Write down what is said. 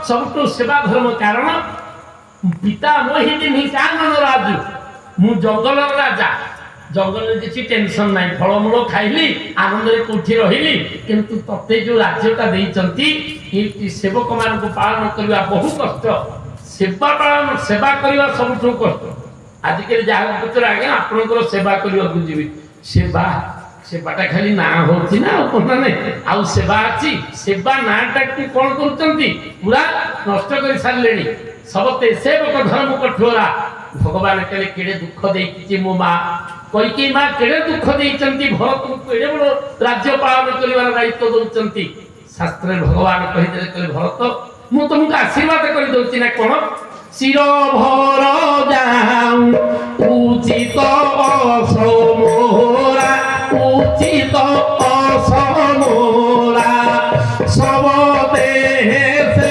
सबुठ सेवा धर्म कारण पिता मोहिनी कानन राजू मु जंगल राजा जंगल किसी टेंशन ना फलमूल खाइली आनंद कौटी रही किंतु तते जो राज्यटा देती सेवक मान पालन करने बहु कष्ट सेवा पालन सेवा करने सबुठ कष्ट आजिकल जहाँ पचर आज्ञा आपंकर सेवा करने को जी सेवा सेवाटा खाली ना होती ना आउ सेवा अच्छी सेवा नाटा कौन कर पूरा नष्ट कर सारे सबते सेवक धर्म कठोरा भगवान कहले केड़े दुख देती मो माँ कईकई माँ केड़े दुख देती भरत को केड़े बड़ राज्य पालन कर दायित्व दौरान शास्त्र भगवान कहीदे कहले भरत मु तुमको आशीर्वाद कर दौची ना कौन शिर भर जाऊं उचित